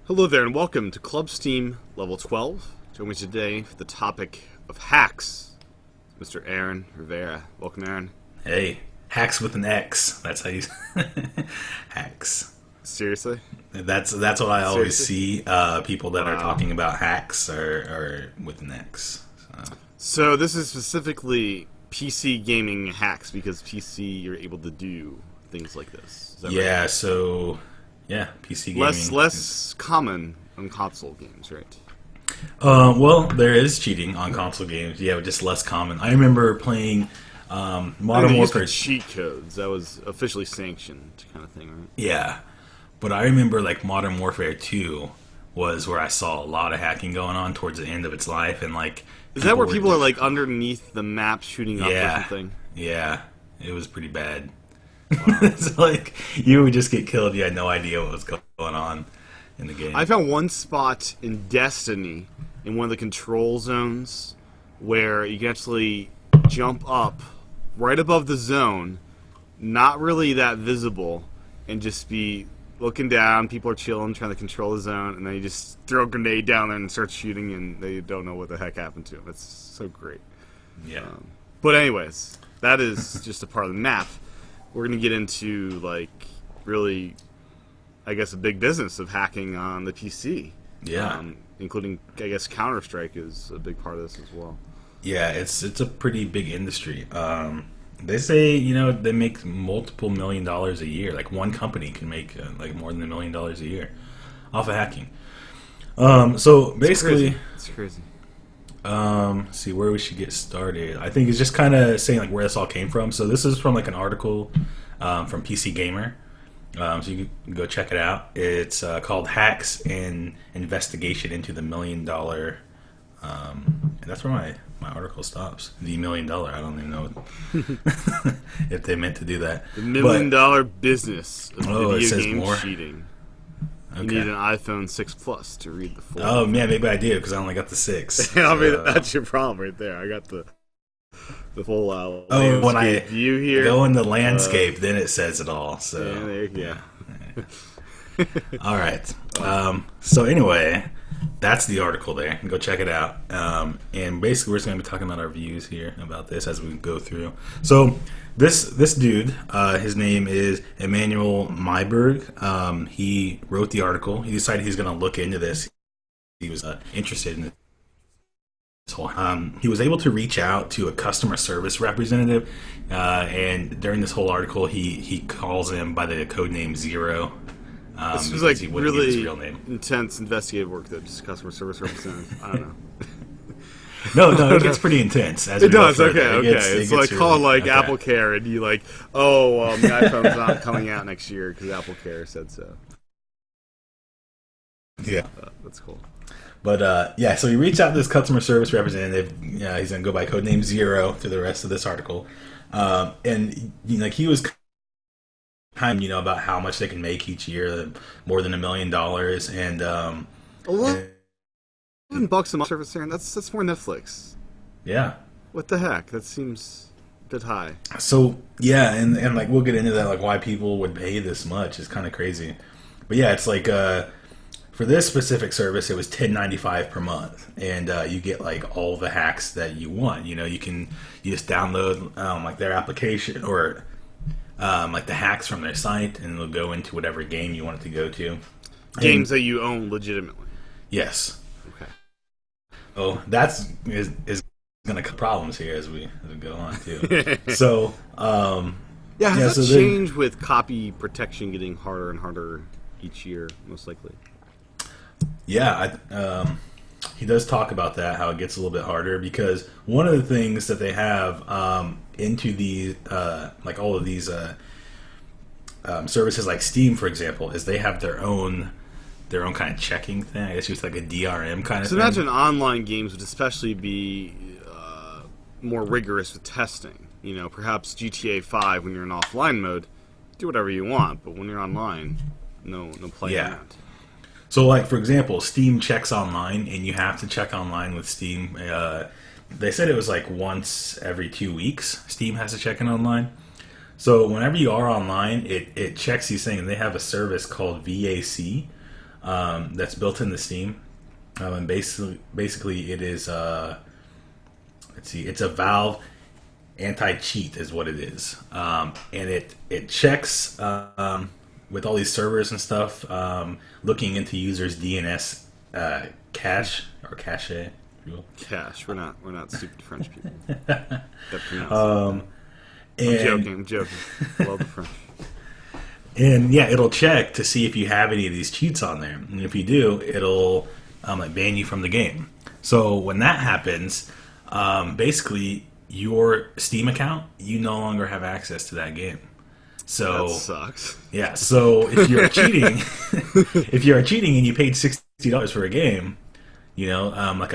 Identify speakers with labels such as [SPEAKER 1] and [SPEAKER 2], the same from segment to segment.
[SPEAKER 1] Hello there, and welcome to Club Steam Level 12. Join me today for the topic of hacks, Mr. Aaron Rivera. Welcome, Aaron.
[SPEAKER 2] Hey, hacks with an X. That's how you hacks.
[SPEAKER 1] Seriously?
[SPEAKER 2] That's what I always
[SPEAKER 1] Seriously?
[SPEAKER 2] see. People that are
[SPEAKER 1] Wow.
[SPEAKER 2] talking about hacks are with an X.
[SPEAKER 1] So this is specifically PC gaming hacks, because PC you're able to do things like this. Is that
[SPEAKER 2] Yeah.
[SPEAKER 1] right?
[SPEAKER 2] So yeah, PC gaming.
[SPEAKER 1] Less common on console games, right?
[SPEAKER 2] Well, there is cheating on console games. Yeah, but just less common. I remember playing Modern
[SPEAKER 1] They used
[SPEAKER 2] Warfare.
[SPEAKER 1] to cheat codes. That was officially sanctioned kind of thing, right?
[SPEAKER 2] Yeah, but I remember like Modern Warfare 2 was where I saw a lot of hacking going on towards the end of its life, and like
[SPEAKER 1] Is that where
[SPEAKER 2] were
[SPEAKER 1] people are like underneath the map shooting up or
[SPEAKER 2] Yeah,
[SPEAKER 1] something?
[SPEAKER 2] yeah, it was pretty bad. It's like you would just get killed. You had no idea what was going on in the game.
[SPEAKER 1] I found one spot in Destiny in one of the control zones where you can actually jump up right above the zone, not really that visible, and just be looking down. People are chilling, trying to control the zone, and then you just throw a grenade down there and start shooting, and they don't know what the heck happened to them. It's so great.
[SPEAKER 2] Yeah,
[SPEAKER 1] But anyways, that is just a part of the map. We're going to get into, like, really, I guess, a big business of hacking on the PC.
[SPEAKER 2] yeah,
[SPEAKER 1] Including, I guess, Counter-Strike is a big part of this as well.
[SPEAKER 2] yeah. It's a pretty big industry. They say they make multiple $1 million a year. Like one company can make like more than $1 million a year off of hacking. So basically,
[SPEAKER 1] It's crazy.
[SPEAKER 2] see where we should get started. I think it's just kind of saying like where this all came from. So this is from like an article from PC Gamer. So you can go check it out. It's called "Hacks and Investigation into the $1 Million." And that's where my article stops. The $1 million. I don't even know if they meant to do that.
[SPEAKER 1] The $1 million business of
[SPEAKER 2] Oh, it
[SPEAKER 1] video
[SPEAKER 2] says
[SPEAKER 1] game
[SPEAKER 2] more.
[SPEAKER 1] cheating. You
[SPEAKER 2] Okay.
[SPEAKER 1] need an iPhone 6 Plus to read the full.
[SPEAKER 2] Oh man, maybe I do because I only got the 6.
[SPEAKER 1] I mean,
[SPEAKER 2] So-
[SPEAKER 1] that's your problem right there. I got the full
[SPEAKER 2] Oh, when I
[SPEAKER 1] landscape view here.
[SPEAKER 2] go in the landscape, then it says it all. So
[SPEAKER 1] Yeah, there you go.
[SPEAKER 2] all right. So anyway, that's the article there. Go check it out. And basically, we're just going to be talking about our views here about this as we go through. So this dude, his name is Emmanuel Myberg. He wrote the article. He decided he's going to look into this. He was interested in it. He was able to reach out to a customer service representative, and during this whole article, he calls him by the code name Zero.
[SPEAKER 1] This was
[SPEAKER 2] because
[SPEAKER 1] like
[SPEAKER 2] he wouldn't give his
[SPEAKER 1] really
[SPEAKER 2] real name.
[SPEAKER 1] intense investigative work that just customer service representative. I don't know.
[SPEAKER 2] No, it gets pretty intense. As
[SPEAKER 1] It
[SPEAKER 2] we go
[SPEAKER 1] does.
[SPEAKER 2] further.
[SPEAKER 1] Okay.
[SPEAKER 2] It gets
[SPEAKER 1] It's like calling
[SPEAKER 2] really-
[SPEAKER 1] like
[SPEAKER 2] okay.
[SPEAKER 1] Apple Care, and you like, oh, the iPhone's not coming out next year because Apple Care said so.
[SPEAKER 2] Yeah.
[SPEAKER 1] That's cool.
[SPEAKER 2] But yeah, so he reached out to this customer service representative. Yeah, he's gonna go by codename Zero through the rest of this article, and like he was kind of, about how much they can make each year, more than $1 million, and
[SPEAKER 1] $11 a month service, Aaron. That's more Netflix.
[SPEAKER 2] yeah.
[SPEAKER 1] What the heck? That seems a bit high.
[SPEAKER 2] So yeah, and like we'll get into that, like why people would pay this much is kind of crazy. But yeah, it's like for this specific service, it was $10.95 per month, and you get like all the hacks that you want. You just download like their application or like the hacks from their site, and it'll go into whatever game you want it to go to.
[SPEAKER 1] Games that you own legitimately.
[SPEAKER 2] Yes.
[SPEAKER 1] Okay.
[SPEAKER 2] Oh, is going to cause problems here as we go on too. So
[SPEAKER 1] Yeah, has
[SPEAKER 2] so
[SPEAKER 1] that
[SPEAKER 2] then-
[SPEAKER 1] changed with copy protection getting harder and harder each year, most likely?
[SPEAKER 2] Yeah, he does talk about that, how it gets a little bit harder, because one of the things that they have into these, like all of these services like Steam, for example, is they have their own kind of checking thing. I guess it's like a DRM kind of
[SPEAKER 1] So
[SPEAKER 2] thing.
[SPEAKER 1] imagine online games would especially be more rigorous with testing. Perhaps GTA 5 when you're in offline mode, do whatever you want, but when you're online, no playing
[SPEAKER 2] Yeah.
[SPEAKER 1] that.
[SPEAKER 2] So, like for example, Steam checks online, and you have to check online with Steam. They said it was like once every 2 weeks. Steam has to check in online. So whenever you are online, it checks these things. They have a service called VAC, that's built into Steam, and basically it is let's see, it's a Valve anti-cheat is what it is, and it checks with all these servers and stuff, looking into users' DNS cache or cache. If you will.
[SPEAKER 1] Cash. We're not stupid French people. That pronounce it. I'm joking. Love the French.
[SPEAKER 2] And yeah, it'll check to see if you have any of these cheats on there, and if you do, it'll like ban you from the game. So when that happens, basically your Steam account, you no longer have access to that game. So
[SPEAKER 1] that sucks.
[SPEAKER 2] Yeah. So if you're cheating, and you paid $60 for a game, like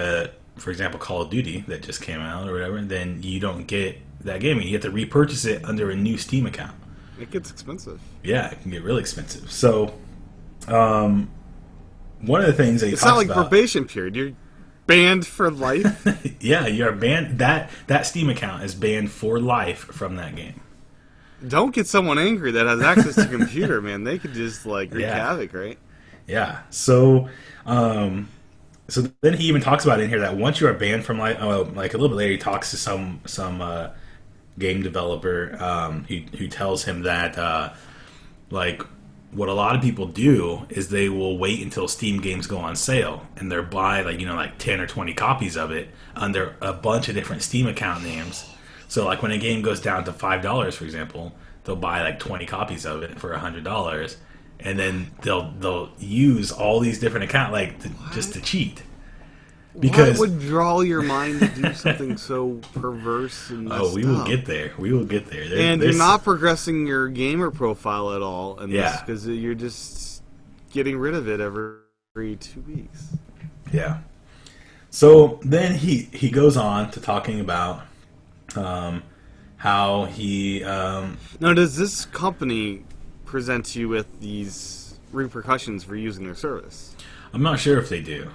[SPEAKER 2] for example, Call of Duty that just came out or whatever, then you don't get that game, and you have to repurchase it under a new Steam account.
[SPEAKER 1] It gets expensive.
[SPEAKER 2] Yeah, it can get really expensive. So, one of the things that he talks about...
[SPEAKER 1] It's not like probation period. You're banned for life?
[SPEAKER 2] Yeah, you're banned. That Steam account is banned for life from that game.
[SPEAKER 1] Don't get someone angry that has access to a computer, man. They could just, wreak havoc, right?
[SPEAKER 2] Yeah. So, so then he even talks about it in here that once you are banned from like a little bit later, he talks to some game developer who tells him that what a lot of people do is they will wait until Steam games go on sale and they'll buy 10 or 20 copies of it under a bunch of different Steam account names. So when a game goes down to $5, for example, they'll buy 20 copies of it for $100, and then they'll use all these different accounts just to cheat. Because
[SPEAKER 1] what would draw your mind to do something so perverse and messed
[SPEAKER 2] we will get there. We will get there.
[SPEAKER 1] And you're not progressing your gamer profile at all in this,
[SPEAKER 2] Yeah.
[SPEAKER 1] because you're just getting rid of it every 2 weeks.
[SPEAKER 2] Yeah. So then he goes on to talking about how he...
[SPEAKER 1] Now, does this company present you with these repercussions for using their service?
[SPEAKER 2] I'm not sure if they do.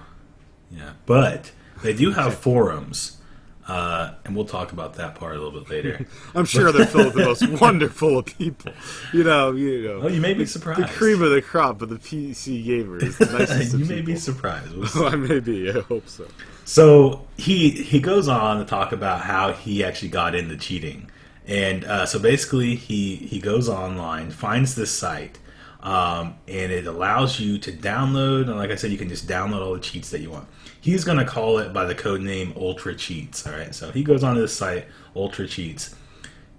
[SPEAKER 2] Yeah, but they do have forums, and we'll talk about that part a little bit later.
[SPEAKER 1] I'm sure they're filled with the most wonderful of people.
[SPEAKER 2] Oh, you may be surprised.
[SPEAKER 1] The cream of the crop of the PC gamers. The nicest of
[SPEAKER 2] you may
[SPEAKER 1] people.
[SPEAKER 2] be surprised.
[SPEAKER 1] Well, I may be. I hope so.
[SPEAKER 2] So he goes on to talk about how he actually got into cheating, and so basically he goes online, finds this site. And it allows you to download, and like I said, you can just download all the cheats that you want. He's going to call it by the code name Ultra Cheats. All right, so he goes onto this site, Ultra Cheats,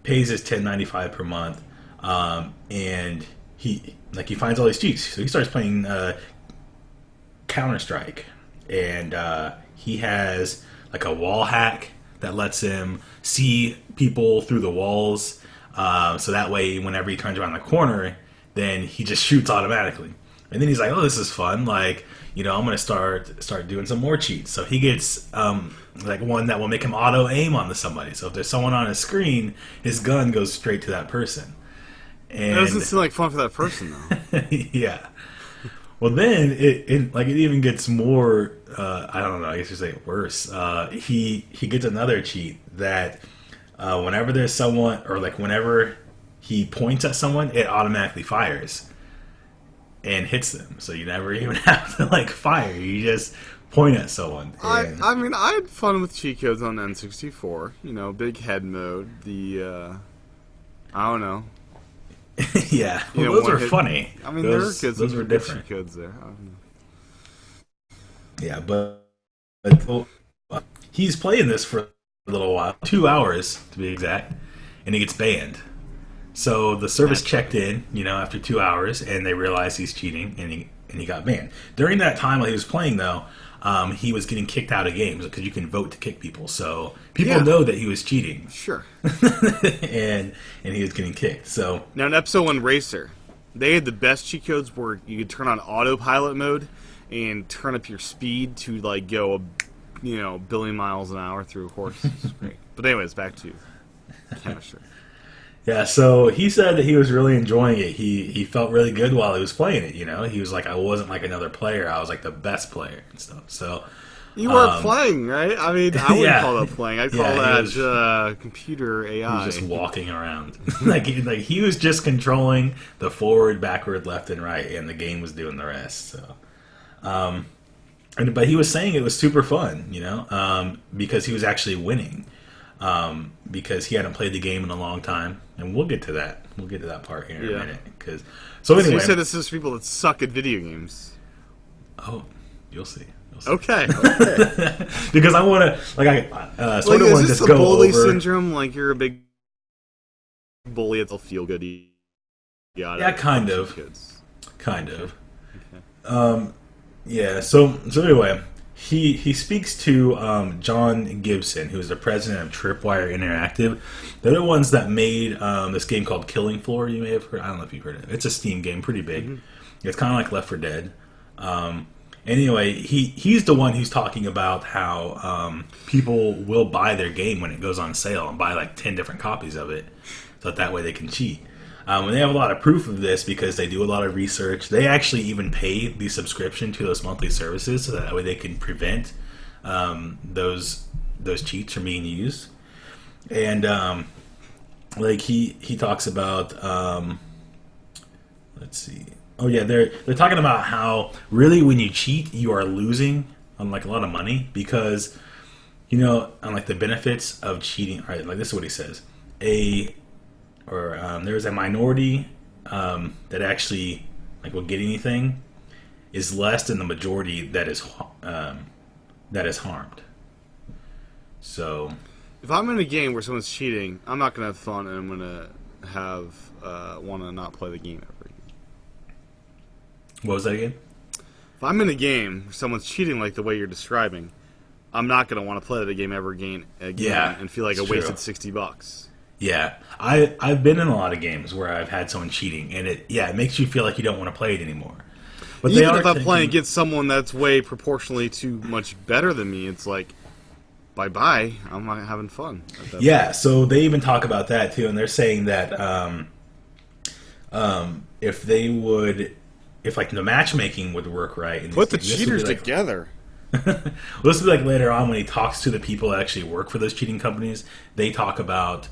[SPEAKER 2] pays his $10.95 per month, and he finds all these cheats. So he starts playing Counter-Strike, and he has a wall hack that lets him see people through the walls. So that way, whenever he turns around the corner, then he just shoots automatically. And then he's like, oh, this is fun. I'm going to start doing some more cheats. So he gets one that will make him auto aim onto somebody. So if there's someone on his screen, his gun goes straight to that person. And
[SPEAKER 1] That doesn't seem like fun for that person, though.
[SPEAKER 2] Yeah. Well, then it even gets more. I don't know. I guess you say worse. He gets another cheat that whenever there's someone, or whenever he points at someone, it automatically fires and hits them. So you never even have to fire. You just point at someone.
[SPEAKER 1] I mean, I had fun with cheat codes on N64. Big head mode. I don't know.
[SPEAKER 2] Yeah, well, those were funny.
[SPEAKER 1] I mean,
[SPEAKER 2] those
[SPEAKER 1] were
[SPEAKER 2] different.
[SPEAKER 1] Cheat codes there. I don't know.
[SPEAKER 2] Yeah, but he's playing this for a little while, 2 hours to be exact, and he gets banned. So the service checked in, after 2 hours, and they realized he's cheating, and he got banned. During that time while he was playing, though, he was getting kicked out of games because you can vote to kick people. So people know that he was cheating.
[SPEAKER 1] Sure.
[SPEAKER 2] and he was getting kicked. So
[SPEAKER 1] now in Episode 1 Racer, they had the best cheat codes where you could turn on autopilot mode and turn up your speed to go a billion miles an hour through a course. It's great. But anyways, back to chemistry.
[SPEAKER 2] Yeah, so he said that he was really enjoying it. He felt really good while he was playing it, He was like, I wasn't like another player. I was like the best player and stuff. So
[SPEAKER 1] you weren't playing, right? I mean, I wouldn't call that playing. I'd call that computer AI.
[SPEAKER 2] He was just walking around. He was just controlling the forward, backward, left, and right, and the game was doing the rest. So But he was saying it was super fun, because he was actually winning, because he hadn't played the game in a long time, and we'll get to that. We'll get to that part here in a minute. So anyway,
[SPEAKER 1] you said this is people that suck at video games.
[SPEAKER 2] Oh, you'll see.
[SPEAKER 1] Okay.
[SPEAKER 2] Because I want to, sort of want to just go
[SPEAKER 1] bully
[SPEAKER 2] over
[SPEAKER 1] syndrome. Like you're a big bully, it'll feel good.
[SPEAKER 2] Yeah, kind of.
[SPEAKER 1] Kids.
[SPEAKER 2] Kind of.
[SPEAKER 1] Okay.
[SPEAKER 2] Yeah. So anyway, he speaks to John Gibson, who's the president of Tripwire Interactive. They're the ones that made this game called Killing Floor. You may have heard. I don't know if you've heard of it. It's a Steam game, pretty big. Mm-hmm. It's kind of like Left 4 Dead. Anyway, he's the one who's talking about how people will buy their game when it goes on sale and buy like 10 different copies of it, so that way they can cheat. And they have a lot of proof of this because they do a lot of research. They actually even pay the subscription to those monthly services so that way they can prevent those cheats from being used. And he talks about let's see. Oh yeah, they're talking about how really when you cheat you are losing on like a lot of money because on like the benefits of cheating. All right, like this is what he says. There's a minority that actually like will get anything is less than the majority that is harmed. So
[SPEAKER 1] if I'm in a game where someone's cheating, I'm not gonna have fun and I'm gonna have want to not play the game ever again.
[SPEAKER 2] What was that again?
[SPEAKER 1] If I'm in a game where someone's cheating like the way you're describing, I'm not gonna want to play the game ever again and feel like I wasted $60.
[SPEAKER 2] Yeah, I've been in a lot of games where I've had someone cheating, and it makes you feel like you don't want to play it anymore. But
[SPEAKER 1] even if I'm playing against someone that's way proportionally too much better than me, it's like, bye-bye, I'm not having fun.
[SPEAKER 2] Yeah, so they even talk about that too, and they're saying that if like the matchmaking would work right, and
[SPEAKER 1] put the cheaters together.
[SPEAKER 2] Well, this will be like later on when he talks to the people that actually work for those cheating companies. They talk about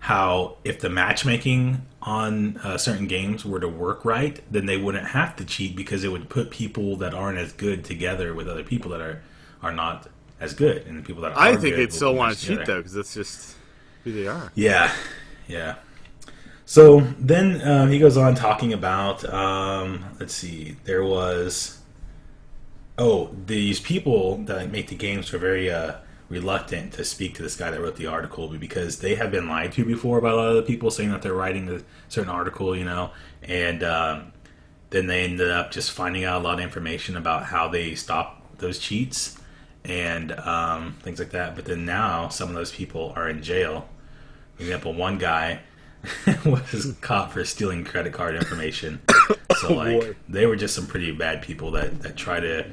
[SPEAKER 2] how if the matchmaking on certain games were to work right, then they wouldn't have to cheat because it would put people that aren't as good together with other people that are not as good, and the people that are
[SPEAKER 1] I think
[SPEAKER 2] good
[SPEAKER 1] they'd still want to cheat
[SPEAKER 2] together.
[SPEAKER 1] though because that's just who they are.
[SPEAKER 2] Yeah. So then he goes on talking about let's see, there was these people that make the games were very reluctant to speak to this guy that wrote the article because they have been lied to before by a lot of the people saying that they're writing a certain article, and then they ended up just finding out a lot of information about how they stopped those cheats and things like that. But then now some of those people are in jail. For example, one guy was caught for stealing credit card information. So they were just some pretty bad people that try to.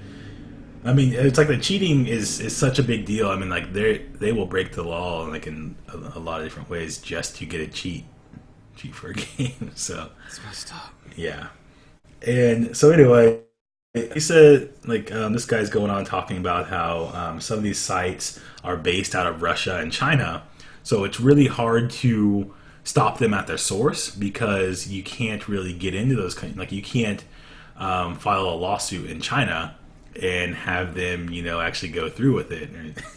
[SPEAKER 2] I mean, it's like the cheating is such a big deal. I mean, like they will break the law like in a lot of different ways just to get a cheat for a game. So
[SPEAKER 1] it's messed up.
[SPEAKER 2] Yeah, and so anyway, he said this guy's going on talking about how some of these sites are based out of Russia and China, so it's really hard to stop them at their source because you can't really get into those you can't file a lawsuit in China and have them actually go through with it.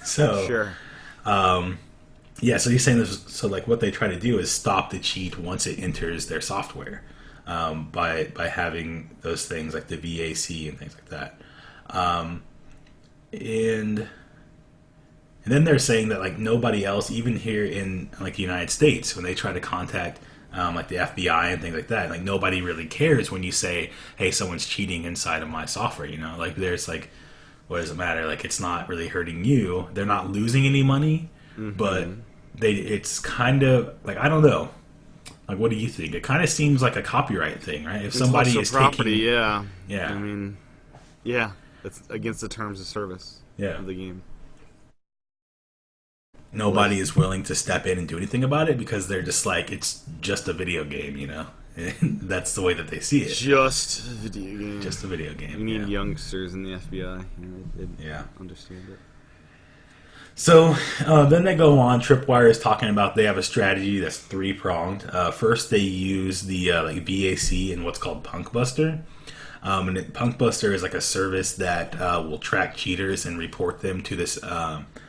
[SPEAKER 2] So
[SPEAKER 1] sure.
[SPEAKER 2] So he's saying this. So what they try to do is stop the cheat once it enters their software by having those things like the VAC and things like that. And then they're saying that nobody else, even here in the United States, when they try to contact the FBI and things like that, nobody really cares when you say, "Hey, someone's cheating inside of my software." There's what does it matter? It's not really hurting you. They're not losing any money, but it's kind of I don't know. What do you think? It kind of seems like a copyright thing, right? If somebody is
[SPEAKER 1] property,
[SPEAKER 2] taking,
[SPEAKER 1] yeah. I mean, yeah, it's against the terms of service of the game.
[SPEAKER 2] Nobody is willing to step in and do anything about it because they're just it's just a video game, That's the way that they see it.
[SPEAKER 1] Just a video game.
[SPEAKER 2] Just a video game.
[SPEAKER 1] You need youngsters in the FBI. They understand it.
[SPEAKER 2] So then they go on. Tripwire is talking about they have a strategy that's three-pronged. First, they use the VAC and what's called Punkbuster. Punkbuster is like a service that will track cheaters and report them to this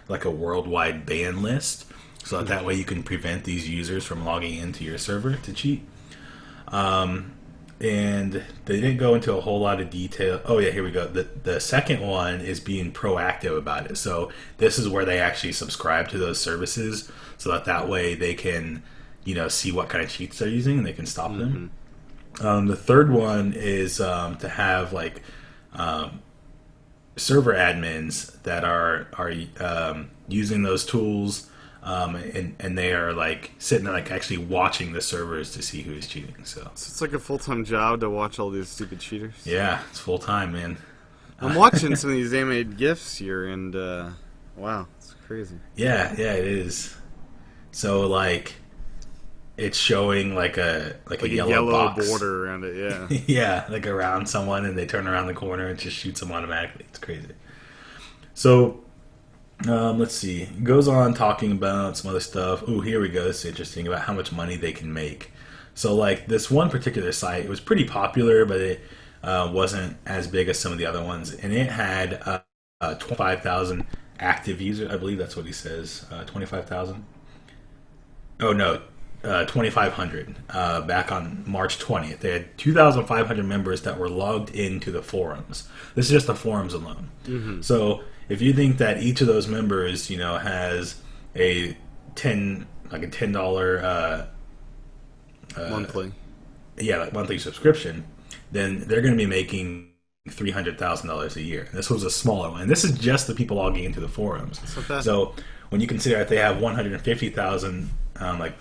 [SPEAKER 2] like a worldwide ban list, so that way you can prevent these users from logging into your server to cheat. And they didn't go into a whole lot of detail. Oh yeah, here we go. The second one is being proactive about it. So this is where they actually subscribe to those services, so that way they can, see what kind of cheats they're using and they can stop them. The third one is to have like server admins that are using those tools, and they are like sitting there, like actually watching the servers to see who is cheating. So
[SPEAKER 1] it's like a full-time job to watch all these stupid cheaters.
[SPEAKER 2] Yeah, it's full time, man.
[SPEAKER 1] I'm watching some of these animated GIFs here, and wow, it's crazy.
[SPEAKER 2] Yeah, it is. So like, it's showing like a yellow box.
[SPEAKER 1] Border around it, yeah.
[SPEAKER 2] Yeah, like around someone, and they turn around the corner and just shoots them automatically. It's crazy. So, let's see. It goes on talking about some other stuff. Oh, here we go. This is interesting, about how much money they can make. So, like, this one particular site, it was pretty popular, but it wasn't as big as some of the other ones. And it had 25,000 active users. I believe that's what he says. 25,000? Oh, no. 2,500 back on March 20th. They had 2,500 members that were logged into the forums. This is just the forums alone. Mm-hmm. So if you think that each of those members, has a $10
[SPEAKER 1] monthly,
[SPEAKER 2] like monthly subscription, then they're going to be making $300,000 a year. This was a smaller one. And this is just the people logging into the forums. So when you consider that they have 150,000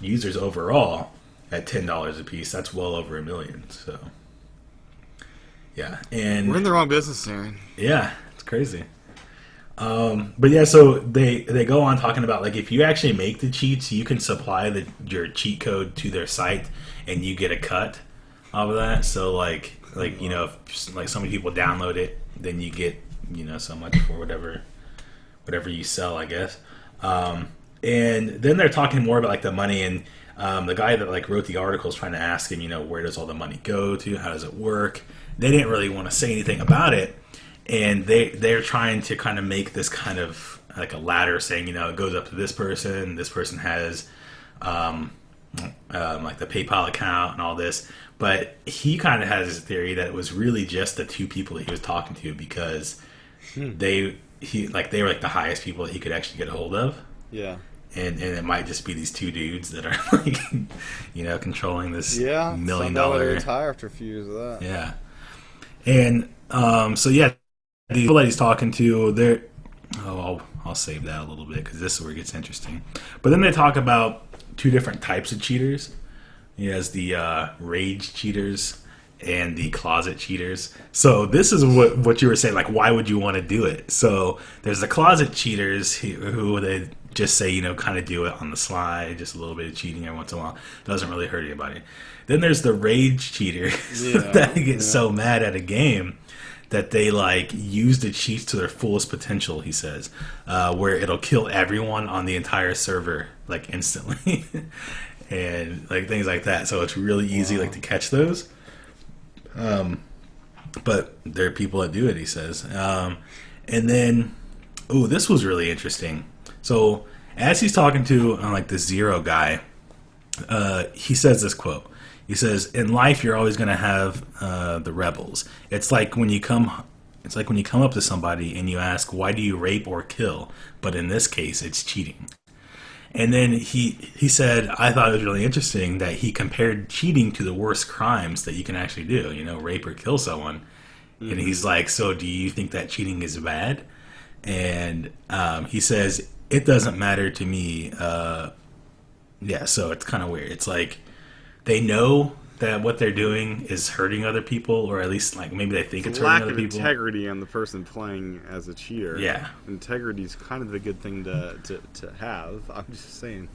[SPEAKER 2] users overall at $10 a piece, that's well over $1 million. So yeah, and
[SPEAKER 1] we're in the wrong business, Aaron.
[SPEAKER 2] Yeah, it's crazy. But yeah, so they go on talking about, like, if you actually make the cheats, you can supply your cheat code to their site, and you get a cut of that. So like if like so many people download it, then you get so much for whatever you sell, I guess. And then they're talking more about like the money, and the guy that like wrote the article is trying to ask him, where does all the money go to? How does it work? They didn't really want to say anything about it, and they're trying to kind of make this kind of like a ladder, saying it goes up to this person. This person has like the PayPal account and all this, but he kind of has his theory that it was really just the two people that he was talking to, because they were like the highest people that he could actually get a hold of.
[SPEAKER 1] Yeah.
[SPEAKER 2] And it might just be these two dudes that are like, controlling this $1 million.
[SPEAKER 1] Retire after a few years of that.
[SPEAKER 2] Yeah. And so yeah, the people that he's talking to, they're I'll save that a little bit because this is where it gets interesting. But then they talk about two different types of cheaters. He has the rage cheaters and the closet cheaters. So this is what you were saying, like, why would you want to do it? So there's the closet cheaters who they just say, kind of do it on the slide, just a little bit of cheating every once in a while. Doesn't really hurt anybody. Then there's the rage cheaters that get so mad at a game that they like use the cheats to their fullest potential, he says, where it'll kill everyone on the entire server like instantly. And like things like that. So it's really easy like to catch those. But there are people that do it, he says. And then, this was really interesting. So as he's talking to like the Zero guy, he says this quote. He says, "In life, you're always going to have the rebels. It's like when you come up to somebody and you ask, why do you rape or kill? But in this case, it's cheating." And then he said, I thought it was really interesting that he compared cheating to the worst crimes that you can actually do, rape or kill someone. Mm-hmm. And he's like, so do you think that cheating is bad? And he says, it doesn't matter to me. Yeah, so it's kind of weird. It's like they know that what they're doing is hurting other people, or at least like maybe they think it's hurting other people.
[SPEAKER 1] Lack of integrity on the person playing as a cheater.
[SPEAKER 2] Yeah,
[SPEAKER 1] integrity is kind of a good thing to have. I'm just saying.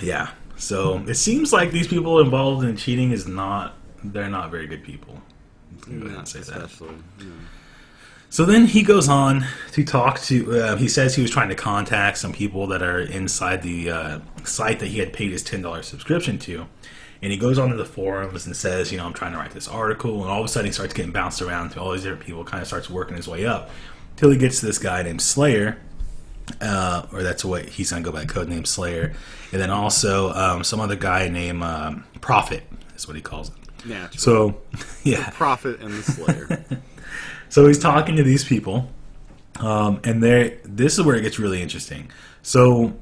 [SPEAKER 2] Yeah, so it seems like these people involved in cheating they're not very good people.
[SPEAKER 1] Not say especially. That. Yeah.
[SPEAKER 2] So then he goes on to talk to. He says he was trying to contact some people that are inside the site that he had paid his $10 subscription to. And he goes onto the forums and says, I'm trying to write this article. And all of a sudden he starts getting bounced around to all these different people, kind of starts working his way up till he gets to this guy named Slayer. Or that's what he's going to go by, code name Slayer. And then also some other guy named Prophet is what he calls him.
[SPEAKER 1] Naturally.
[SPEAKER 2] So, yeah.
[SPEAKER 1] The Prophet and the Slayer.
[SPEAKER 2] So he's talking to these people. And this is where it gets really interesting. So,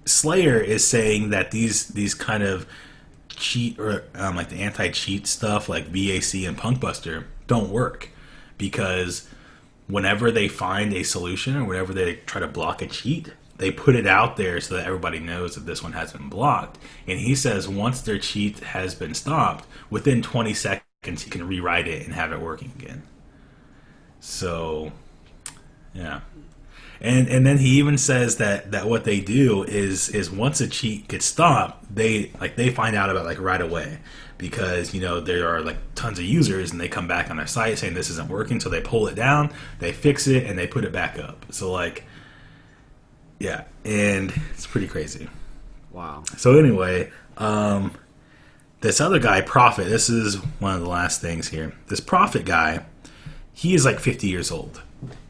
[SPEAKER 2] Slayer is saying that these kind of cheat or like the anti-cheat stuff like VAC and Punkbuster don't work because whenever they find a solution or whenever they try to block a cheat, they put it out there so that everybody knows that this one has been blocked. And he says once their cheat has been stopped, within 20 seconds he can rewrite it and have it working again. So, yeah. And then he even says that what they do is once a cheat gets stopped, they find out about right away because there are tons of users and they come back on their site saying this isn't working, so they pull it down, they fix it, and they put it back up. So yeah, and it's pretty crazy.
[SPEAKER 1] Wow.
[SPEAKER 2] So anyway, this other guy, Prophet, this is one of the last things here. This Prophet guy, he is 50 years old.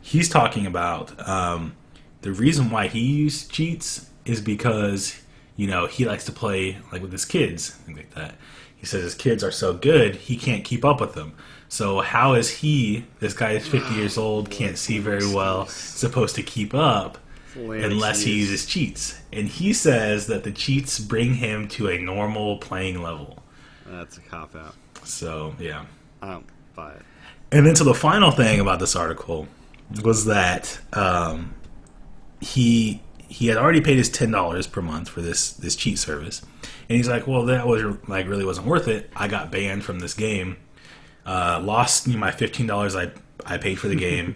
[SPEAKER 2] He's talking about the reason why he uses cheats is because he likes to play with his kids, things like that. He says his kids are so good he can't keep up with them. So how is this guy is 50 years old, can't see very well, supposed to keep up unless he uses cheats? And he says that the cheats bring him to a normal playing level.
[SPEAKER 1] That's a cop out.
[SPEAKER 2] So yeah,
[SPEAKER 1] I don't buy it.
[SPEAKER 2] And then so the final thing about this article was that he had already paid his $10 per month for this cheat service, and he's like, well, that was really wasn't worth it. I got banned from this game, lost my $15 I paid for the game,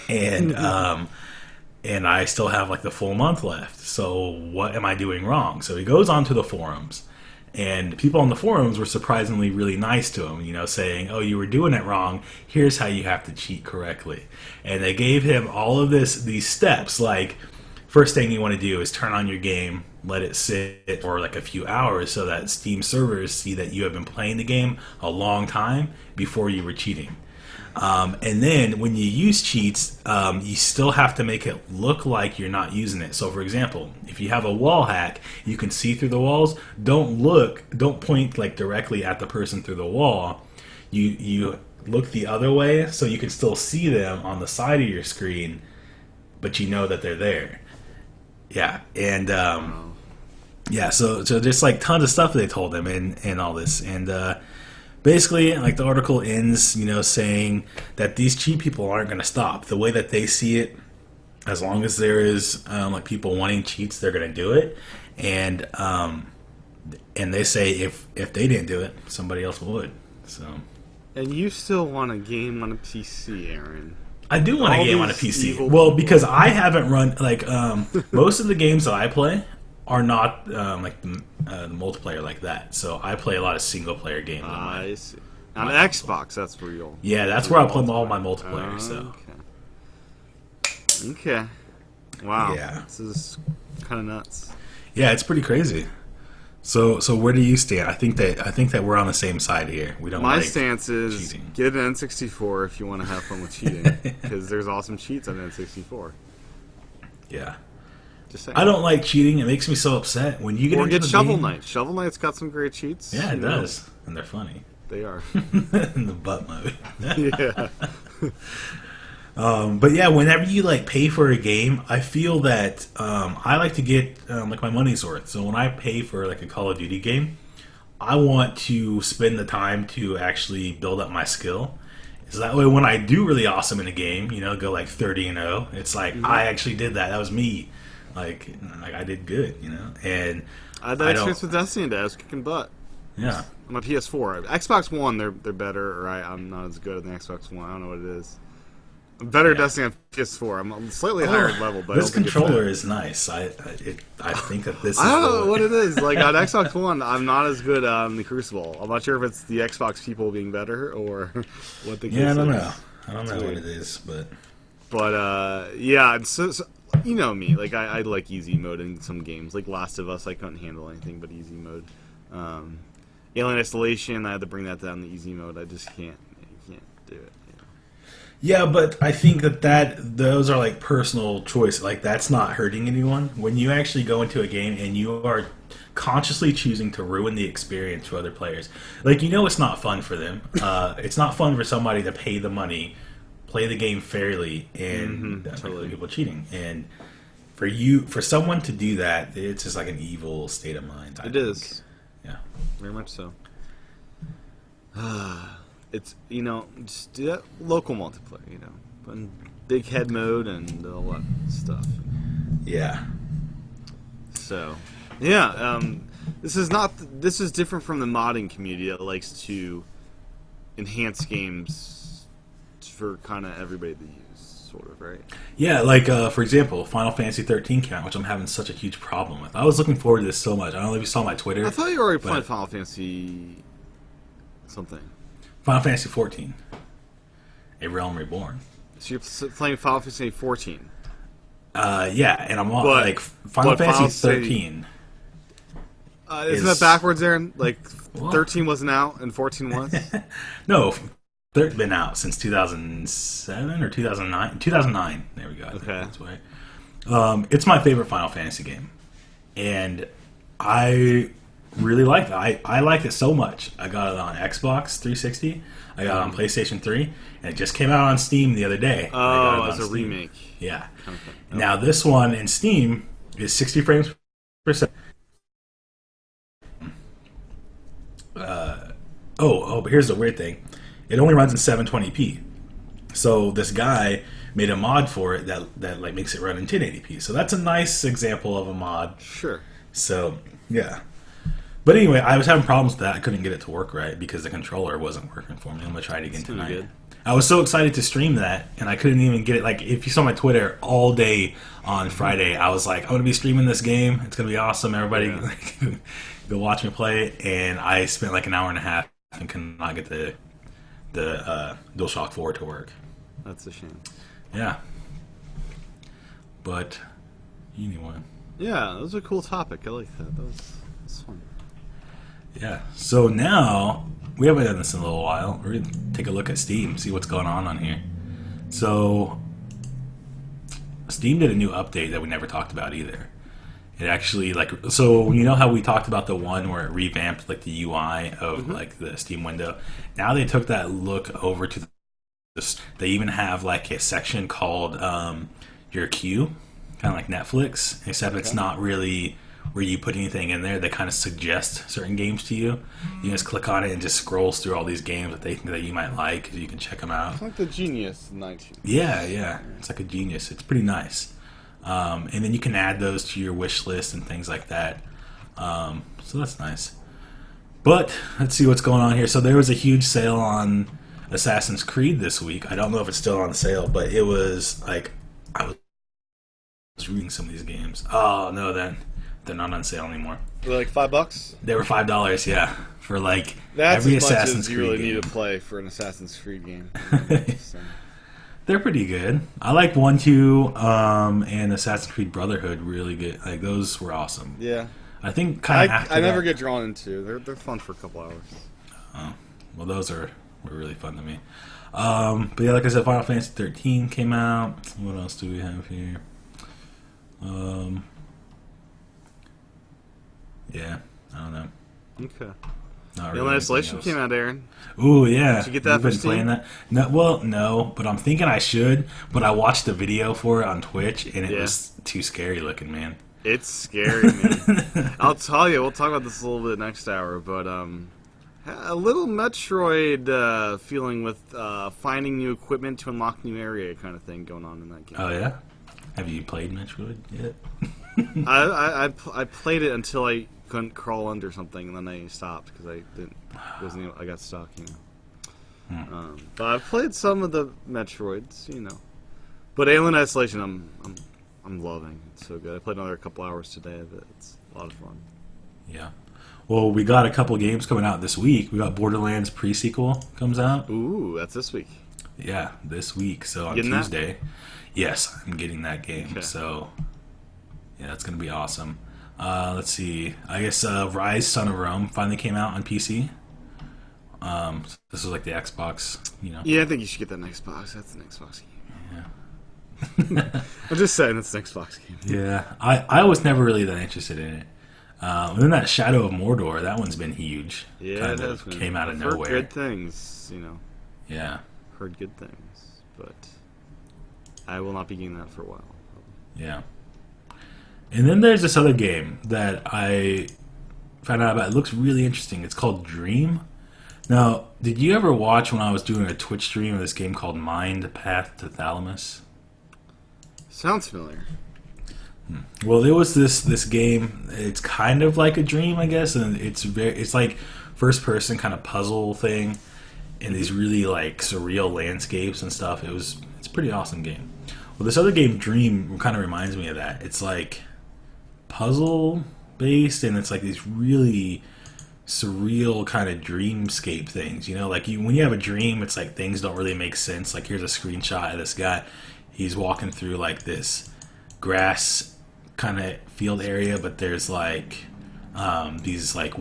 [SPEAKER 2] and I still have the full month left. So what am I doing wrong? So he goes onto the forums. And people on the forums were surprisingly really nice to him, saying, oh, you were doing it wrong. Here's how you have to cheat correctly. And they gave him all of these steps. First thing you want to do is turn on your game, let it sit for a few hours so that Steam servers see that you have been playing the game a long time before you were cheating. And then when you use cheats, you still have to make it look like you're not using it. So for example, if you have a wall hack, you can see through the walls. Don't point directly at the person through the wall. You look the other way so you can still see them on the side of your screen, but you know that they're there. Yeah. And, yeah, so just tons of stuff they told him and all this. And, basically, the article ends, saying that these cheat people aren't going to stop. The way that they see it, as long as there is people wanting cheats, they're going to do it. And they say if they didn't do it, somebody else would. So. And
[SPEAKER 1] you still want a game on a PC, Aaron?
[SPEAKER 2] I do want a game on a PC. Well, because I haven't run most of the games that I play are not the multiplayer like that. So I play a lot of single player games.
[SPEAKER 1] I see. On Xbox, that's where you'll.
[SPEAKER 2] Yeah, that's where I play all my multiplayer. So.
[SPEAKER 1] Okay. Wow.
[SPEAKER 2] Yeah.
[SPEAKER 1] This is kind of nuts.
[SPEAKER 2] Yeah, it's pretty crazy. So where do you stand? I think that we're on the same side here. We don't.
[SPEAKER 1] My stance is
[SPEAKER 2] cheating.
[SPEAKER 1] Get an N64 if you want to have fun with cheating, because there's awesome cheats on N64.
[SPEAKER 2] Yeah.
[SPEAKER 1] I
[SPEAKER 2] don't like cheating. It makes me so upset when you get
[SPEAKER 1] or
[SPEAKER 2] into
[SPEAKER 1] get
[SPEAKER 2] the
[SPEAKER 1] Shovel
[SPEAKER 2] game.
[SPEAKER 1] Knight. Shovel Knight's got some great cheats.
[SPEAKER 2] Yeah, it does, and they're funny.
[SPEAKER 1] They are
[SPEAKER 2] in the butt mode.
[SPEAKER 1] Yeah.
[SPEAKER 2] But yeah, whenever you pay for a game, I feel that I like to get my money's worth. So when I pay for a Call of Duty game, I want to spend the time to actually build up my skill. So that way, when I do really awesome in a game, go 30-0, it's I actually did that. That was me. I did good, and
[SPEAKER 1] I had that experience with Destiny today. I was kicking butt.
[SPEAKER 2] Yeah.
[SPEAKER 1] On my PS4. Xbox One, they're better, or I'm not as good at the Xbox One. I don't know what it is. I'm better at Destiny on PS4. I'm slightly higher level, but
[SPEAKER 2] this controller is nice. I think that this.
[SPEAKER 1] I don't know what it is. On Xbox One, I'm not as good on the Crucible. I'm not sure if it's the Xbox people being better or what the case is.
[SPEAKER 2] I don't know. I don't know what it is, but
[SPEAKER 1] yeah. And so you know me. Like I like easy mode in some games. Like Last of Us, I couldn't handle anything but easy mode. Alien Isolation, I had to bring that down to easy mode. I just can't do it.
[SPEAKER 2] Yeah, but I think that those are like personal choice. Like that's not hurting anyone. When you actually go into a game and you are consciously choosing to ruin the experience for other players, like it's not fun for them. It's not fun for somebody to pay the money, play the game fairly, and
[SPEAKER 1] totally.
[SPEAKER 2] people cheating. And for someone to do that, it's just like an evil state of mind. I think.
[SPEAKER 1] Is.
[SPEAKER 2] Yeah.
[SPEAKER 1] Very much so. It's just do that local multiplayer, and big head mode and all that stuff.
[SPEAKER 2] Yeah.
[SPEAKER 1] So, yeah, this is different from the modding community that likes to enhance games for kind of everybody to use, sort of, right?
[SPEAKER 2] Yeah, like for example, Final Fantasy 13 came out, which I'm having such a huge problem with. I was looking forward to this so much. I don't know if you saw my Twitter.
[SPEAKER 1] I thought you were already playing Final Fantasy something.
[SPEAKER 2] Final Fantasy 14, A Realm Reborn.
[SPEAKER 1] So you're playing Final Fantasy 14.
[SPEAKER 2] Yeah, and I'm on like Final Fantasy 13.
[SPEAKER 1] Isn't that backwards, Aaron? Like 13 wasn't out and 14 was?
[SPEAKER 2] No, they've been out since 2007 or 2009. 2009. There we go.
[SPEAKER 1] Okay,
[SPEAKER 2] that's right. It's my favorite Final Fantasy game, and I really like it. I liked it so much. I got it on Xbox 360. I got it on PlayStation 3, and it just came out on Steam the other day.
[SPEAKER 1] Oh, as a remake.
[SPEAKER 2] Yeah.
[SPEAKER 1] Okay.
[SPEAKER 2] Now this one in Steam is 60 frames per second. But here's the weird thing. It only runs in 720p. So this guy made a mod for it that like makes it run in 1080p. So that's a nice example of a mod.
[SPEAKER 1] Sure.
[SPEAKER 2] So, yeah. But anyway, I was having problems with that. I couldn't get it to work right because the controller wasn't working for me. I'm going to try it again tonight.
[SPEAKER 1] Good.
[SPEAKER 2] I was so excited to stream that, and I couldn't even get it. Like, if you saw my Twitter all day on Friday, I was like, I'm going to be streaming this game. It's going to be awesome. Everybody go watch me play it. And I spent like an hour and a half and could not get the DualShock 4 to work.
[SPEAKER 1] That's a shame.
[SPEAKER 2] Yeah. But, anyway.
[SPEAKER 1] Yeah, that was a cool topic. I like that. That was fun.
[SPEAKER 2] Yeah. So now, we haven't done this in a little while. We're going to take a look at Steam, see what's going on here. So, Steam did a new update that we never talked about either. It actually, so you know how we talked about the one where it revamped, like, the UI of, like, the Steam window? Now they took that look over to they even have, like, a section called your queue, kind of like Netflix, except it's not really where you put anything in there. They kind of suggest certain games to you. You just click on it and just scrolls through all these games that you might like. You can check them out.
[SPEAKER 1] It's like the Genius 19.
[SPEAKER 2] Yeah. It's like a Genius. It's pretty nice. And then you can add those to your wish list and things like that. So that's nice. But let's see what's going on here. So there was a huge sale on Assassin's Creed this week. I don't know if it's still on sale, but it was like I was reading some of these games. Oh no, then they're not on sale anymore.
[SPEAKER 1] They're like $5?
[SPEAKER 2] They were $5, yeah, for like
[SPEAKER 1] that's
[SPEAKER 2] every
[SPEAKER 1] as much
[SPEAKER 2] Assassin's
[SPEAKER 1] as you
[SPEAKER 2] Creed
[SPEAKER 1] really
[SPEAKER 2] game.
[SPEAKER 1] need to play for an Assassin's Creed game. So.
[SPEAKER 2] They're pretty good. I like 1, 2, and Assassin's Creed Brotherhood really good. Like those were awesome.
[SPEAKER 1] Yeah.
[SPEAKER 2] I think kind of
[SPEAKER 1] I never get drawn into. They're fun for a couple hours.
[SPEAKER 2] Oh, well, those were really fun to me. But yeah, like I said, Final Fantasy 13 came out. What else do we have here? Yeah, I don't know.
[SPEAKER 1] Okay.
[SPEAKER 2] Not
[SPEAKER 1] Alien Isolation came out, Aaron.
[SPEAKER 2] Ooh, yeah.
[SPEAKER 1] Did you get that
[SPEAKER 2] You've
[SPEAKER 1] for
[SPEAKER 2] been
[SPEAKER 1] Steam?
[SPEAKER 2] playing that? No, well, no, but I'm thinking I should. But I watched the video for it on Twitch, and it was too scary looking, man.
[SPEAKER 1] It's scary, man. I'll tell you. We'll talk about this a little bit next hour, but a little Metroid feeling with finding new equipment to unlock new area kind of thing going on in that game.
[SPEAKER 2] Oh yeah. Have you played Metroid yet?
[SPEAKER 1] I played it until I couldn't crawl under something, and then I stopped because I got stuck, But I've played some of the Metroids, But Alien Isolation, I'm loving. It's so good. I played another couple hours today of it. It's a lot of fun.
[SPEAKER 2] Yeah. Well, we got a couple games coming out this week. We got Borderlands pre-sequel comes out.
[SPEAKER 1] Ooh, that's this week.
[SPEAKER 2] Yeah, this week. So on
[SPEAKER 1] Getting that?
[SPEAKER 2] Tuesday. Yes, I'm getting that game.
[SPEAKER 1] Okay.
[SPEAKER 2] So, yeah, that's going to be awesome. Let's see. I guess Rise Son of Rome finally came out on PC. This was like the Xbox, you know.
[SPEAKER 1] Yeah, I think you should get that next Xbox. That's an Xbox game.
[SPEAKER 2] Yeah.
[SPEAKER 1] I'm just saying, it's an Xbox game.
[SPEAKER 2] Yeah, I was never really that interested in it. And then that Shadow of Mordor, that one's been huge.
[SPEAKER 1] Yeah,
[SPEAKER 2] Kind
[SPEAKER 1] it
[SPEAKER 2] of
[SPEAKER 1] has been.
[SPEAKER 2] came out of
[SPEAKER 1] I've heard
[SPEAKER 2] nowhere.
[SPEAKER 1] good things, you know.
[SPEAKER 2] Yeah,
[SPEAKER 1] Heard good things, but I will not be getting that for a while.
[SPEAKER 2] yeah. And then there's this other game that I found out about. It looks really interesting. It's called Dream. Now, did you ever watch when I was doing a Twitch stream of this game called Mind Path to Thalamus?
[SPEAKER 1] Sounds familiar.
[SPEAKER 2] Well, there was this game. It's kind of like a dream, I guess, and it's like first person kind of puzzle thing, and these really like surreal landscapes and stuff. It's a pretty awesome game. Well, this other game, Dream, kind of reminds me of that. It's like puzzle based, and it's like these really surreal kind of dreamscape things. You know, like when you have a dream, it's like things don't really make sense. Like here's a screenshot of this guy. He's walking through like this grass kind of field area, but there's like these like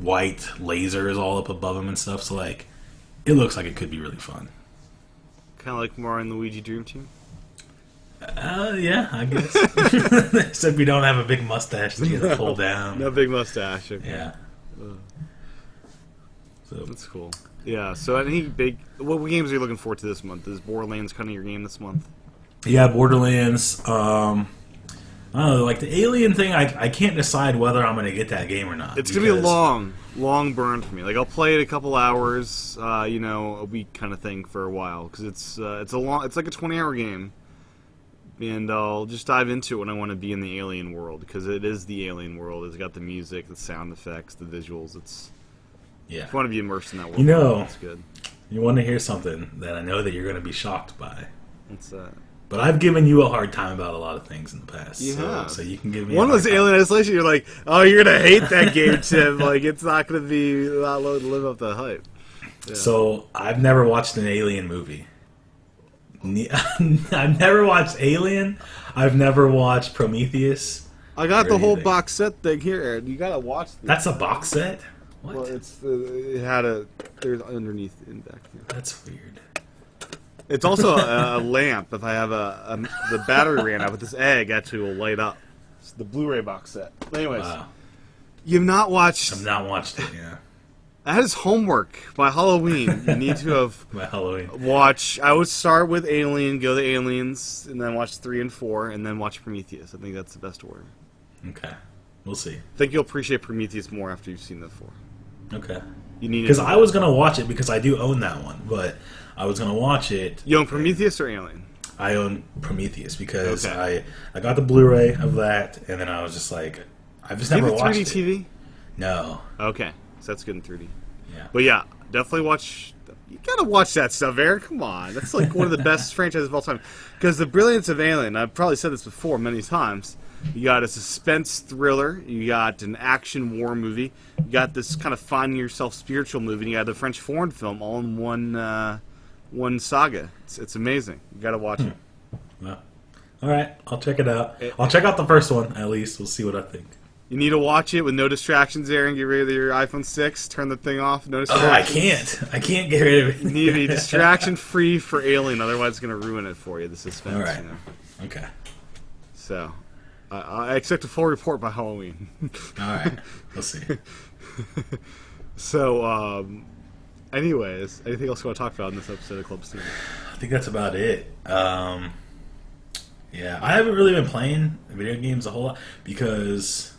[SPEAKER 2] white lasers all up above him and stuff. So like, it looks like it could be really fun.
[SPEAKER 1] Kind of like Mario and Luigi Dream Team.
[SPEAKER 2] Yeah, I guess. Except we don't have a big mustache that you have to pull down.
[SPEAKER 1] No big mustache. Okay.
[SPEAKER 2] Yeah. So
[SPEAKER 1] That's cool. Yeah, so any big... What games are you looking forward to this month? Is Borderlands kind of your game this month?
[SPEAKER 2] yeah, Borderlands. I don't know, like the Alien thing. I can't decide whether I'm going to get that game or not.
[SPEAKER 1] It's going to be a
[SPEAKER 2] because-
[SPEAKER 1] long burn for me. Like, I'll play it a couple hours, a week kind of thing for a while. Because it's like a 20-hour game. And I'll just dive into it when I want to be in the alien world. Because it is the alien world. It's got the music, the sound effects, the visuals.
[SPEAKER 2] Yeah.
[SPEAKER 1] If you want to be immersed in that world,
[SPEAKER 2] You know-
[SPEAKER 1] it's good.
[SPEAKER 2] You want to hear something that I know that you're going to be shocked by.
[SPEAKER 1] It's
[SPEAKER 2] But I've given you a hard time about a lot of things in the past.
[SPEAKER 1] You
[SPEAKER 2] so,
[SPEAKER 1] have.
[SPEAKER 2] So you can give me
[SPEAKER 1] one
[SPEAKER 2] a
[SPEAKER 1] was
[SPEAKER 2] hard time.
[SPEAKER 1] Alien Isolation. You're like, oh, you're gonna hate that game, Tim. Like, it's not gonna be that low to live up the hype. Yeah.
[SPEAKER 2] So I've never watched an Alien movie. I've never watched Alien. I've never watched Prometheus.
[SPEAKER 1] I got
[SPEAKER 2] or
[SPEAKER 1] the whole
[SPEAKER 2] anything.
[SPEAKER 1] box set thing here, Aaron. You gotta watch this.
[SPEAKER 2] That's a box set? What?
[SPEAKER 1] Well, it had there's underneath in back here.
[SPEAKER 2] That's weird.
[SPEAKER 1] It's also a lamp. If I have the battery ran out, but this egg actually will light up. It's the Blu-ray box set. Anyways,
[SPEAKER 2] Wow.
[SPEAKER 1] you've not watched.
[SPEAKER 2] I've not watched it, yeah.
[SPEAKER 1] That is homework. By Halloween, you need to have
[SPEAKER 2] By Halloween.
[SPEAKER 1] watch. I would start with Alien, go to Aliens, and then watch 3 and 4, and then watch Prometheus. I think that's the best order.
[SPEAKER 2] Okay. We'll see.
[SPEAKER 1] I think you'll appreciate Prometheus more after you've seen the 4.
[SPEAKER 2] Okay.
[SPEAKER 1] You need
[SPEAKER 2] Because I was going to watch it because I do own that one, but I was going to watch it.
[SPEAKER 1] You own Prometheus or Alien?
[SPEAKER 2] I own Prometheus because
[SPEAKER 1] Okay.
[SPEAKER 2] I got the Blu-ray of that, and then I was just like, I've just
[SPEAKER 1] Do you
[SPEAKER 2] never
[SPEAKER 1] have a
[SPEAKER 2] watched
[SPEAKER 1] 3D
[SPEAKER 2] it.
[SPEAKER 1] TV?
[SPEAKER 2] No.
[SPEAKER 1] Okay, so that's good in 3D.
[SPEAKER 2] Yeah.
[SPEAKER 1] But yeah, definitely watch. You gotta watch that stuff, Eric. Come on, that's like one of the best franchises of all time. Because the brilliance of Alien, I've probably said this before many times. You got a suspense thriller, you got an action war movie, you got this kind of finding yourself spiritual movie, and you got the French foreign film all in one saga. It's amazing. You gotta watch it.
[SPEAKER 2] Well, all right, I'll check it out. I'll check out the first one at least. We'll see what I think.
[SPEAKER 1] You need to watch it with no distractions, Aaron. Get rid of your iPhone 6. Turn the thing off. No
[SPEAKER 2] Oh,
[SPEAKER 1] distractions.
[SPEAKER 2] I can't get rid of it.
[SPEAKER 1] You need to be distraction-free for Alien, otherwise it's going to ruin it for you, the suspense.
[SPEAKER 2] All right.
[SPEAKER 1] You know?
[SPEAKER 2] Okay.
[SPEAKER 1] So, I expect a full report by Halloween.
[SPEAKER 2] All right. We'll see.
[SPEAKER 1] So, anyways, anything else you want to talk about in this episode of Club Steam?
[SPEAKER 2] I think that's about it. Yeah, I haven't really been playing video games a whole lot because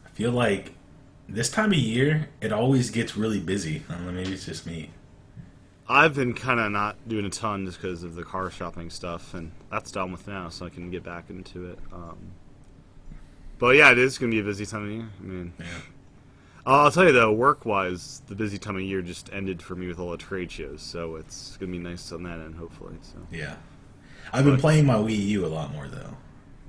[SPEAKER 2] I feel like this time of year it always gets really busy. I don't know, maybe it's just me.
[SPEAKER 1] I've been kind of not doing a ton just because of the car shopping stuff, and that's done with now, so I can get back into it. But yeah, it is going to be a busy time of year. I mean,
[SPEAKER 2] Yeah.
[SPEAKER 1] I'll tell you though, work-wise, the busy time of year just ended for me with all the trade shows, so it's going to be nice on that end, hopefully. So
[SPEAKER 2] Yeah. I've been playing my Wii U a lot more though.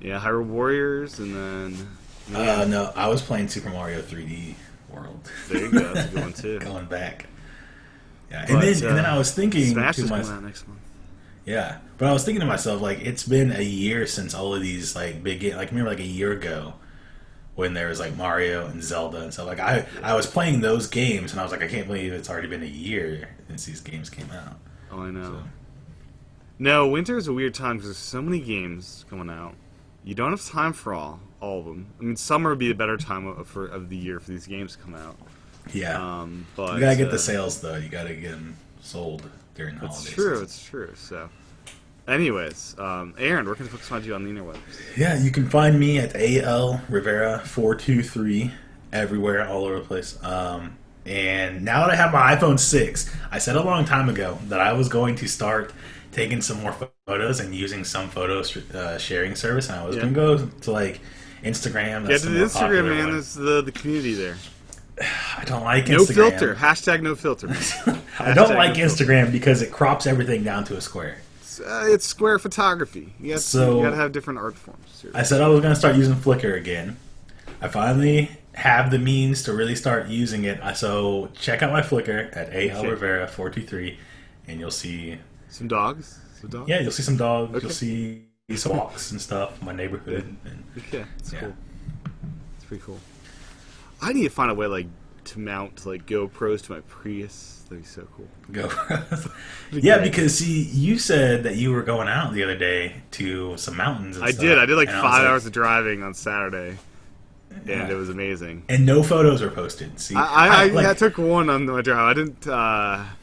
[SPEAKER 1] yeah, Hyrule Warriors, and then
[SPEAKER 2] No, I was playing Super Mario 3D World.
[SPEAKER 1] there you go, that's a good one too.
[SPEAKER 2] Going back. Yeah,
[SPEAKER 1] But,
[SPEAKER 2] and then I was thinking
[SPEAKER 1] Smash
[SPEAKER 2] to
[SPEAKER 1] is
[SPEAKER 2] myself.
[SPEAKER 1] coming out next month.
[SPEAKER 2] Yeah, but I was thinking to myself, like, it's been a year since all of these like big games. Like, remember, like a year ago when there was like Mario and Zelda and stuff. Like, I was playing those games, and I was like, I can't believe it's already been a year since these games came out.
[SPEAKER 1] Oh, I know.
[SPEAKER 2] So,
[SPEAKER 1] No, winter is a weird time because there's so many games coming out. You don't have time for all of them. I mean, summer would be a better time of the year for these games to come out.
[SPEAKER 2] yeah,
[SPEAKER 1] But
[SPEAKER 2] you gotta get the sales though. You gotta get them sold during the
[SPEAKER 1] It's
[SPEAKER 2] holiday
[SPEAKER 1] true.
[SPEAKER 2] season.
[SPEAKER 1] It's true. So, anyways, Aaron, where can folks find you on the interwebs?
[SPEAKER 2] Yeah, you can find me at AL Rivera 423 everywhere, all over the place. And now that I have my iPhone 6, I said a long time ago that I was going to start taking some more photos and using some photo sharing service, and I was going to go to like Instagram.
[SPEAKER 1] Get
[SPEAKER 2] That's
[SPEAKER 1] to
[SPEAKER 2] the
[SPEAKER 1] the
[SPEAKER 2] more
[SPEAKER 1] Instagram,
[SPEAKER 2] popular
[SPEAKER 1] man.
[SPEAKER 2] one.
[SPEAKER 1] There's the community there.
[SPEAKER 2] I don't like
[SPEAKER 1] No
[SPEAKER 2] Instagram.
[SPEAKER 1] filter. Hashtag no filter.
[SPEAKER 2] I don't
[SPEAKER 1] Hashtag
[SPEAKER 2] like
[SPEAKER 1] no filter.
[SPEAKER 2] Instagram because it crops everything down to a square.
[SPEAKER 1] It's square photography. You got to have different art forms.
[SPEAKER 2] I said I was going to start using Flickr again. I finally have the means to really start using it. So check out my Flickr at AL Rivera 423, and you'll see
[SPEAKER 1] some dogs. Some dogs.
[SPEAKER 2] Yeah, you'll see some dogs.
[SPEAKER 1] Okay.
[SPEAKER 2] You'll see some walks and stuff. My neighborhood. And,
[SPEAKER 1] Okay, that's
[SPEAKER 2] yeah.
[SPEAKER 1] cool. It's pretty cool. I need to find a way to mount like GoPros to my Prius. That'd be so cool.
[SPEAKER 2] Go.
[SPEAKER 1] Be
[SPEAKER 2] Yeah,
[SPEAKER 1] great.
[SPEAKER 2] because see, you said that you were going out the other day to some mountains. And
[SPEAKER 1] I
[SPEAKER 2] stuff,
[SPEAKER 1] did. I did like
[SPEAKER 2] and
[SPEAKER 1] 5
[SPEAKER 2] was
[SPEAKER 1] hours of driving on Saturday, and
[SPEAKER 2] Yeah.
[SPEAKER 1] it was amazing.
[SPEAKER 2] and no photos were posted. See,
[SPEAKER 1] I took one on my drive. I didn't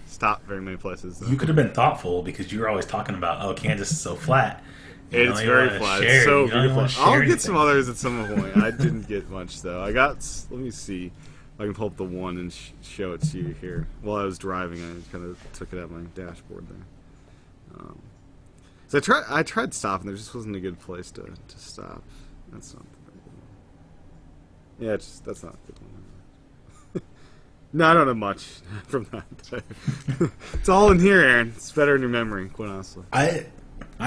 [SPEAKER 1] stop very many places. Though.
[SPEAKER 2] You could have been thoughtful because you were always talking about, oh, Kansas is so flat. You
[SPEAKER 1] It's
[SPEAKER 2] don't
[SPEAKER 1] very
[SPEAKER 2] wanna
[SPEAKER 1] flat.
[SPEAKER 2] share-
[SPEAKER 1] It's so
[SPEAKER 2] you don't
[SPEAKER 1] beautiful.
[SPEAKER 2] wanna share
[SPEAKER 1] I'll get
[SPEAKER 2] anything.
[SPEAKER 1] some others at some point. I didn't get much though. I got. Let me see. If I can pull up the one and show it to you here. While I was driving, I kind of took it out my dashboard there. So I tried stopping. There just wasn't a good place to stop. That's not. Yeah, that's not a good one. No, I don't have much from that. It's all in here, Aaron. It's better in your memory, quite honestly.
[SPEAKER 2] I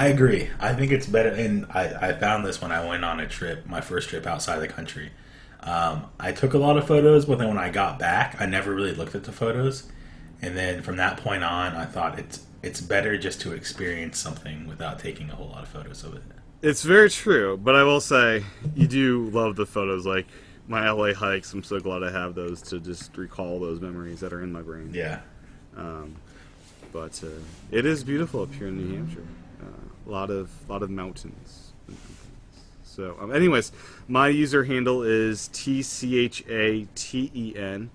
[SPEAKER 2] agree. I think it's better, and I found this when I went on a trip, my first trip outside the country. I took a lot of photos, but then when I got back, I never really looked at the photos. And then from that point on, I thought it's better just to experience something without taking a whole lot of photos of it.
[SPEAKER 1] It's very true, but I will say you do love the photos. Like my LA hikes, I'm so glad I have those to just recall those memories that are in my brain.
[SPEAKER 2] Yeah.
[SPEAKER 1] But it is beautiful up here in New Hampshire. A lot of mountains. So, anyways, my user handle is TCHATEN.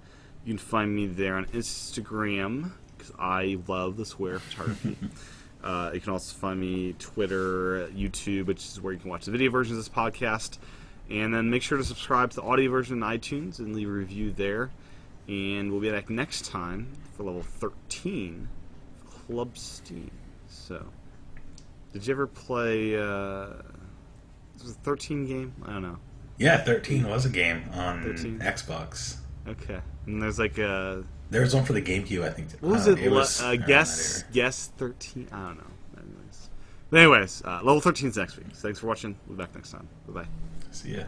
[SPEAKER 1] You can find me there on Instagram because I love the swear photography. You can also find me Twitter, YouTube, which is where you can watch the video versions of this podcast. And then make sure to subscribe to the audio version on iTunes and leave a review there. And we'll be back next time for level 13 of Club Steam. So, did you ever play... was it a 13 game? I don't know.
[SPEAKER 2] Yeah, 13 was a game on
[SPEAKER 1] 13?
[SPEAKER 2] Xbox.
[SPEAKER 1] Okay. And there's like a...
[SPEAKER 2] There was one for the GameCube, I think.
[SPEAKER 1] What was it?
[SPEAKER 2] around
[SPEAKER 1] Guess 13? I don't know. Anyways, level 13 is next week. So thanks for watching. We'll be back next time. Bye-bye.
[SPEAKER 2] that era. See ya.